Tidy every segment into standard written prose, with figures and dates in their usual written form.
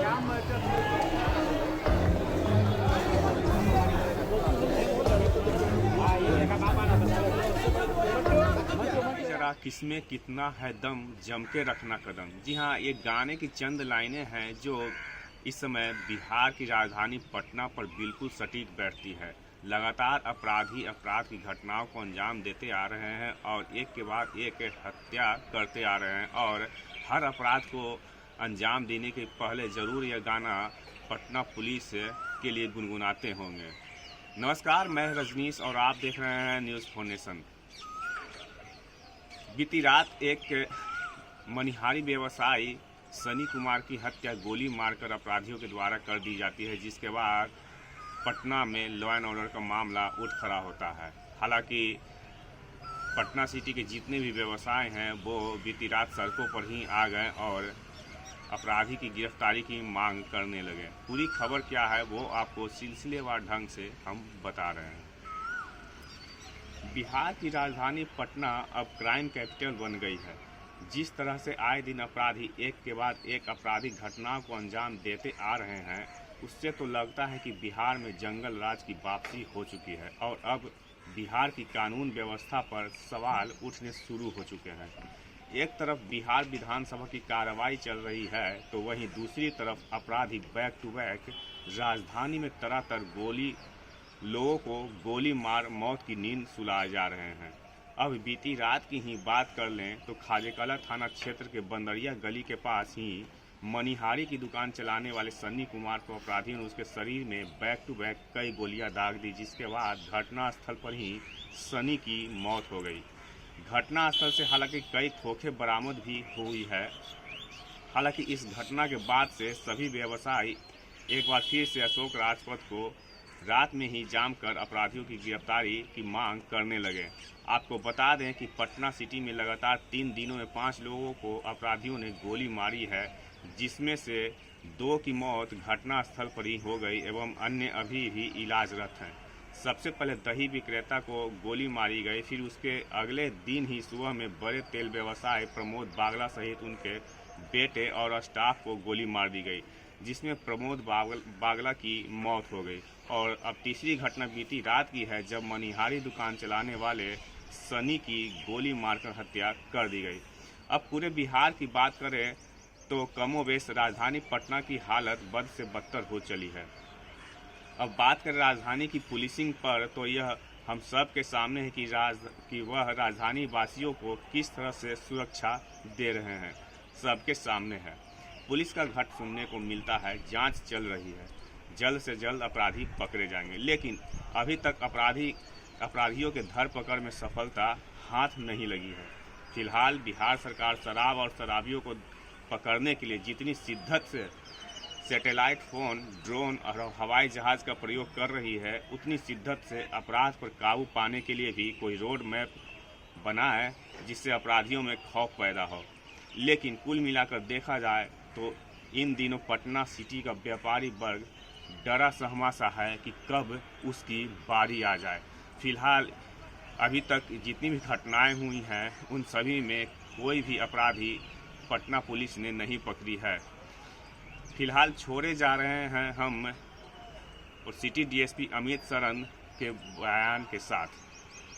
जरा किसमें कितना है दम, जम के रखना कदम। जी हाँ, ये गाने की चंद लाइनें हैं जो इस समय बिहार की राजधानी पटना पर बिल्कुल सटीक बैठती है। लगातार अपराधी अपराध की घटनाओं को अंजाम देते आ रहे हैं और एक के बाद एक हत्या करते आ रहे हैं, और हर अपराध को अंजाम देने के पहले ज़रूर यह गाना पटना पुलिस के लिए गुनगुनाते होंगे। नमस्कार, मैं रजनीश और आप देख रहे हैं न्यूज़ फोनेशन। बीती रात एक मनिहारी व्यवसायी सनी कुमार की हत्या गोली मारकर अपराधियों के द्वारा कर दी जाती है, जिसके बाद पटना में लॉ एंड ऑर्डर का मामला उठ खड़ा होता है। हालांकि पटना सिटी के जितने भी व्यवसाय हैं वो बीती रात सड़कों पर ही आ गए और अपराधी की गिरफ्तारी की मांग करने लगे। पूरी खबर क्या है वो आपको सिलसिलेवार ढंग से हम बता रहे हैं। बिहार की राजधानी पटना अब क्राइम कैपिटल बन गई है। जिस तरह से आए दिन अपराधी एक के बाद एक आपराधिक घटनाओं को अंजाम देते आ रहे हैं, उससे तो लगता है कि बिहार में जंगल राज की वापसी हो चुकी है और अब बिहार की कानून व्यवस्था पर सवाल उठने शुरू हो चुके हैं। एक तरफ बिहार विधानसभा की कार्रवाई चल रही है तो वहीं दूसरी तरफ अपराधी बैक टू बैक राजधानी में तरह लोगों को गोली मार मौत की नींद सुलाए जा रहे हैं। अब बीती रात की ही बात कर लें तो खाजेकला थाना क्षेत्र के बंदरिया गली के पास ही मनिहारी की दुकान चलाने वाले सन्नी कुमार को अपराधियों ने उसके शरीर में बैक टू बैक कई गोलियां दाग दी, जिसके बाद घटनास्थल पर ही सनी की मौत हो गई। घटनास्थल से हालांकि कई खोखे बरामद भी हुई है। हालांकि इस घटना के बाद से सभी व्यवसायी एक बार फिर से अशोक राजपथ को रात में ही जाम कर अपराधियों की गिरफ्तारी की मांग करने लगे। आपको बता दें कि पटना सिटी में लगातार 3 दिनों में 5 लोगों को अपराधियों ने गोली मारी है, जिसमें से 2 की मौत घटनास्थल पर ही हो गई एवं अन्य अभी भी इलाजरत हैं। सबसे पहले दही विक्रेता को गोली मारी गई, फिर उसके अगले दिन ही सुबह में बड़े तेल व्यवसायी प्रमोद बागला सहित उनके बेटे और स्टाफ को गोली मार दी गई, जिसमें प्रमोद बागला की मौत हो गई। और अब तीसरी घटना बीती रात की है, जब मनिहारी दुकान चलाने वाले सनी की गोली मारकर हत्या कर दी गई। अब पूरे बिहार की बात करें तो कमोवेश राजधानी पटना की हालत बद से बदतर हो चली है। अब बात करें राजधानी की पुलिसिंग पर तो यह हम सब के सामने है कि वह राजधानी वासियों को किस तरह से सुरक्षा दे रहे हैं, सबके सामने है। पुलिस का घट सुनने को मिलता है, जांच चल रही है, जल्द से जल्द अपराधी पकड़े जाएंगे, लेकिन अभी तक अपराधियों के धरपकड़ में सफलता हाथ नहीं लगी है। फिलहाल बिहार सरकार शराब और शराबियों को पकड़ने के लिए जितनी शिद्दत से सैटेलाइट फ़ोन, ड्रोन और हवाई जहाज़ का प्रयोग कर रही है, उतनी शिद्दत से अपराध पर काबू पाने के लिए भी कोई रोड मैप बनाए जिससे अपराधियों में खौफ पैदा हो। लेकिन कुल मिलाकर देखा जाए तो इन दिनों पटना सिटी का व्यापारी वर्ग डरा सहमा सा है कि कब उसकी बारी आ जाए। फिलहाल अभी तक जितनी भी घटनाएं हुई हैं उन सभी में कोई भी अपराधी पटना पुलिस ने नहीं पकड़ी है। फिलहाल छोड़े जा रहे हैं हम और सिटी डीएसपी अमित शरण के बयान के साथ।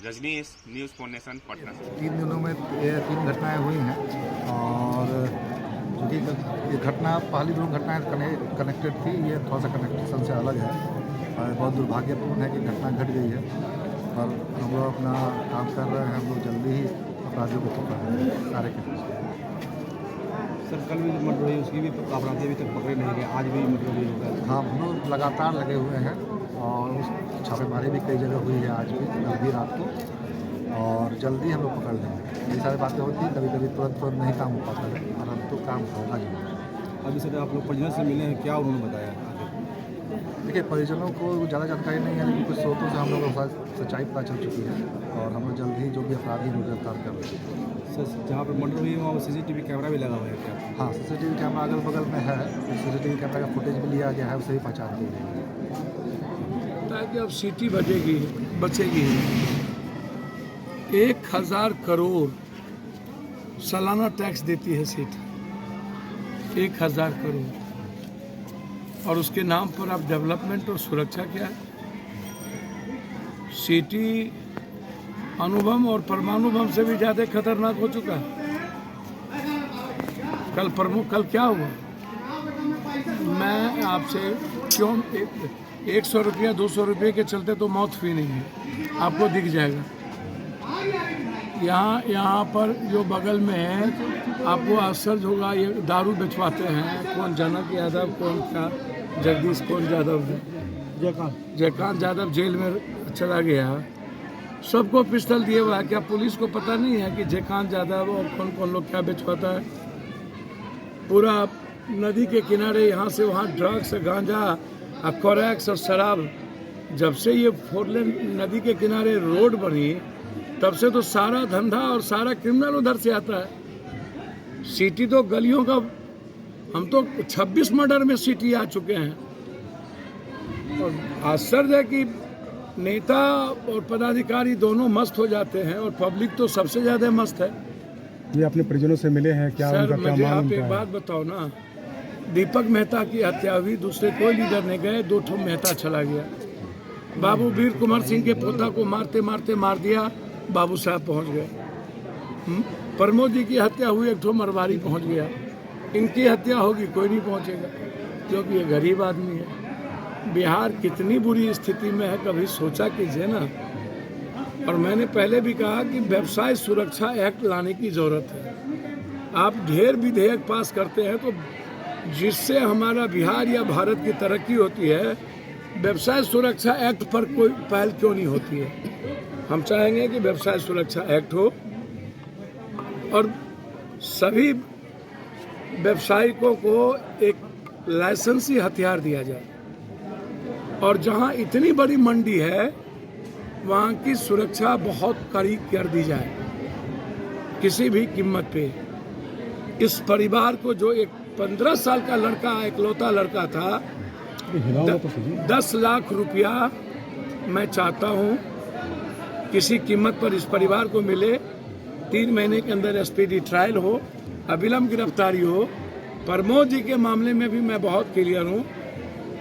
Rajneesh, news phonation, Patna. 3 दिनों में 3 घटनाएं हुई हैं और चूँकि ये घटना पहली 2 घटनाएं कनेक्टेड थी, ये थोड़ा सा कनेक्शन से अलग है और बहुत दुर्भाग्यपूर्ण है कि घटना घट गई है। और हम लोग अपना काम कर रहे हैं, हम लोग जल्दी ही अपराधियों को पकड़ रहे हैं सारे केसेस। सर, कल भी जो मर्डर हुई उसकी भी अपराधी अभी तक पकड़े नहीं गए, आज भी मर्डर हुई होगा। हाँ, हम लोग लगातार लगे हुए हैं और उस छापेमारी भी कई जगह हुई है, आज भी कल भी रात को, और जल्दी हम लोग पकड़ लेंगे। ये सारी बातें होती हैं, कभी कभी तुरंत नहीं काम हो पाता है और अब तो काम होगा जरूर। अभी सर आप लोग परिजनों से मिले हैं, क्या उन्होंने बताया? देखिए, परिजनों को ज़्यादा जानकारी नहीं है, लेकिन कुछ स्रोतों से हम लोगों को सच्चाई पता चल चुकी है और हम लोग जल्द ही जो भी अपराधी को गिरफ्तार कर रहे हैं। सर, जहाँ पर मर्डर हुई वहाँ CCTV कैमरा भी लगा हुआ है क्या? हाँ, CCTV कैमरा अगल बगल में है, CCTV कैमरा का फुटेज भी लिया गया है, उसे भी पहचान की गई है। ताकि अब सिटी बचेगी 1000 करोड़ सालाना टैक्स देती है सिटी, 1000 करोड़। और उसके नाम पर अब डेवलपमेंट और सुरक्षा क्या है? सिटी अणुबम और परमाणु बम से भी ज़्यादा खतरनाक हो चुका है। कल क्या हुआ? मैं आपसे क्यों 100 रुपया 200 रुपये के चलते तो मौत फ्री नहीं है, आपको दिख जाएगा। यहाँ पर जो बगल में है आपको आश्चर्य होगा, ये दारू बेचवाते हैं। कौन जनक यादव, कौन क्या जगदीश कौन यादव है, जयकांत यादव जेल में चला गया, सबको पिस्टल दिए हुआ है। क्या पुलिस को पता नहीं है कि जयकांत यादव और कौन कौन लोग क्या बेचवाता है? पूरा नदी के किनारे यहाँ से वहाँ ड्रग्स, गांजा, कोरैक्स और शराब। जब से ये 4 लेन नदी के किनारे रोड बनी तब से तो सारा धंधा और सारा क्रिमिनल उधर से आता है। सिटी तो गलियों का, हम तो 26 मर्डर में सिटी आ चुके हैं। और आश्चर्य है कि नेता और पदाधिकारी दोनों मस्त हो जाते हैं और पब्लिक तो सबसे ज़्यादा मस्त है। ये अपने परिजनों से मिले हैं क्या? सर उनका क्या मुझे मालूम आप एक बात बताओ ना, दीपक मेहता की हत्या हुई, दूसरे कोई लीडर नहीं गए, 2 ठो मेहता चला गया। बाबू वीर कुंवर सिंह के पोता को मारते मारते मार दिया, बाबू साहब पहुंच गए। प्रमोद जी की हत्या हुई, 1 ठो मरवारी पहुंच गया। इनकी हत्या होगी, कोई नहीं पहुंचेगा, क्योंकि ये गरीब आदमी है। बिहार कितनी बुरी स्थिति में है, कभी सोचा कीजिए ना। और मैंने पहले भी कहा कि व्यवसाय सुरक्षा एक्ट लाने की ज़रूरत है। आप ढेर विधेयक पास करते हैं तो जिससे हमारा बिहार या भारत की तरक्की होती है, व्यवसाय सुरक्षा एक्ट पर कोई पहल क्यों नहीं होती है? हम चाहेंगे कि व्यवसाय सुरक्षा एक्ट हो और सभी व्यवसायिकों को एक लाइसेंसी हथियार दिया जाए, और जहां इतनी बड़ी मंडी है वहां की सुरक्षा बहुत कड़ी कर दी जाए किसी भी कीमत पे। इस परिवार को, जो एक 15 साल का लड़का, इकलौता लड़का था, 10 लाख रुपया मैं चाहता हूं किसी कीमत पर इस परिवार को मिले। 3 महीने के अंदर स्पीडी ट्रायल हो, अविलंब गिरफ्तारी हो। प्रमोद जी के मामले में भी मैं बहुत क्लियर हूं,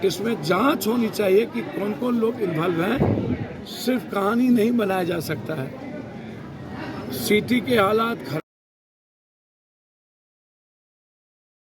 इसमें जांच होनी चाहिए कि कौन कौन लोग इन्वॉल्व हैं। सिर्फ कहानी नहीं बनाया जा सकता है। सिटी के हालात